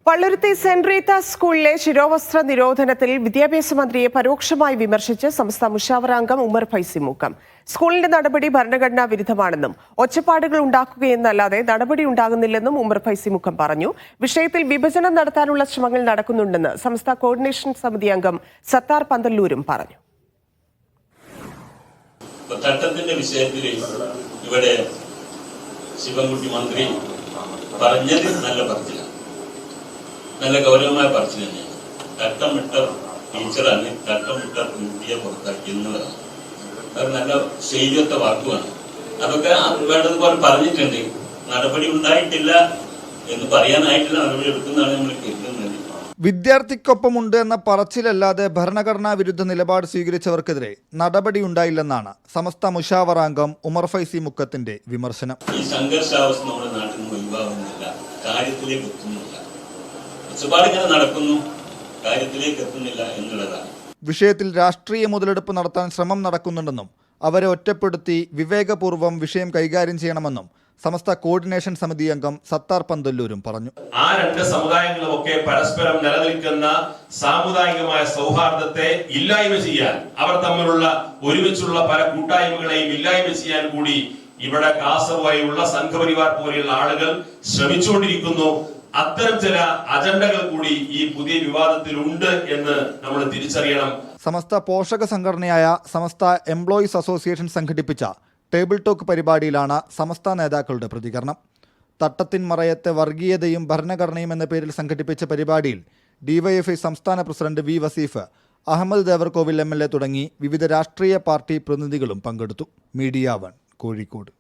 Palluruthy saint Reetha സ്കൂളിലെ ശിരോവസ്ത്ര നിരോധനത്തിൽ വിദ്യാഭ്യാസ മന്ത്രിയെ പരോക്ഷമായി വിമർശിച്ച് സംസ്ഥാന മുഷാവറ അംഗം ഉമർ ഫൈസി മുക്കം. സ്കൂളിന്റെ നടപടി ഭരണഘടനാ വിരുദ്ധമാണെന്നും ഒച്ചപ്പാടുകൾ ഉണ്ടാക്കുകയെന്നല്ലാതെ നടപടി ഉണ്ടാകുന്നില്ലെന്നും ഉമർ ഫൈസി മുക്കം പറഞ്ഞു. വിഷയത്തിൽ വിഭജനം നടത്താനുള്ള ശ്രമങ്ങൾ നടക്കുന്നുണ്ടെന്ന് സംസ്ഥാന കോർഡിനേഷൻ സമിതി അംഗം സത്താർ പന്തല്ലൂരും പറഞ്ഞു. ചട്ടത്തിന്റെ വിഷയത്തിൽ ഇവിടെ ശിവൻകുട്ടി മന്ത്രി പറഞ്ഞത് നല്ല ഗൗരവമായ പറച്ചിൽ തന്നെയാണ്. തട്ടമിട്ട ടീച്ചറാണ്, തട്ടമിട്ട കുട്ടിയെ പുറത്താക്കി എന്നുള്ളതാണ്. അത് നല്ല ശൈലിയൊത്ത വാക്കുമാണ്. അതൊക്കെ വേണ്ടതുപോലെ പറഞ്ഞിട്ടുണ്ട്. നടപടി ഉണ്ടായിട്ടില്ല എന്ന് പറയാനായിട്ടില്ല, നടപടി എടുക്കുന്നതാണ് നമ്മൾ കേൾക്കുന്നത്. വിദ്യാർത്ഥിക്കൊപ്പമുണ്ട് എന്ന പറച്ചിലല്ലാതെ ഭരണഘടനാ വിരുദ്ധ നിലപാട് സ്വീകരിച്ചവർക്കെതിരെ നടപടി ഉണ്ടായില്ലെന്നാണ് സമസ്ത മുഷാവറ അംഗം ഉമർ ഫൈസി മുക്കത്തിന്റെ വിമർശനം. ഈ സംഘർഷാവസ്ഥ നമ്മുടെ നാട്ടിൽ നിന്ന് ഒഴിവാകുന്നില്ല, കാര്യത്തിലേക്ക് എത്തുന്നില്ല. ഒച്ചപ്പാടിങ്ങനെ നടക്കുന്നു, കാര്യത്തിലേക്ക് എത്തുന്നില്ല എന്നുള്ളതാണ്. വിഷയത്തിൽ രാഷ്ട്രീയ മുതലെടുപ്പ് നടത്താൻ ശ്രമം നടക്കുന്നുണ്ടെന്നും അവരെ ഒറ്റപ്പെടുത്തി വിവേകപൂർവ്വം വിഷയം കൈകാര്യം ചെയ്യണമെന്നും സമസ്ത കോർഡിനേഷൻ സമിതി അംഗം സത്താർ പന്തല്ലൂരും പറഞ്ഞു. ആ രണ്ട് സമുദായങ്ങളുമൊക്കെ പരസ്പരം നിലനിൽക്കുന്ന സാമുദായികമായ സൗഹാർദ്ദത്തെ ഇല്ലായ്മ ചെയ്യാൻ, അവർ തമ്മിലുള്ള ഒരുമിച്ചുള്ള പല കൂട്ടായ്മകളെയും ഇല്ലായ്മ ചെയ്യാൻ കൂടി ഇവിടെ കാസർഗോയുള്ള സംഘപരിവാർ പോലെയുള്ള ആളുകൾ ശ്രമിച്ചുകൊണ്ടിരിക്കുന്നു. അത്തരം ചില അജണ്ടകൾ കൂടി ഈ പുതിയ വിവാദത്തിൽ ഉണ്ട് എന്ന് നമ്മൾ തിരിച്ചറിയണം. സമസ്ത പോഷക സംഘടനയായ സമസ്ത എംപ്ലോയീസ് അസോസിയേഷൻ സംഘടിപ്പിച്ച ടേബിൾ ടോക്ക് പരിപാടിയിലാണ് സമസ്ത നേതാക്കളുടെ പ്രതികരണം. തട്ടത്തിൻ മറയത്തെ വർഗീയതയും ഭരണഘടനയും എന്ന പേരിൽ സംഘടിപ്പിച്ച പരിപാടിയിൽ ഡിവൈഎഫ്ഐ സംസ്ഥാന പ്രസിഡന്റ് വി വസീഫ്, അഹമ്മദ് ദേവർകോവിൽ MLA തുടങ്ങി വിവിധ രാഷ്ട്രീയ പാർട്ടി പ്രതിനിധികളും പങ്കെടുത്തു. മീഡിയ 1 കോഴിക്കോട്.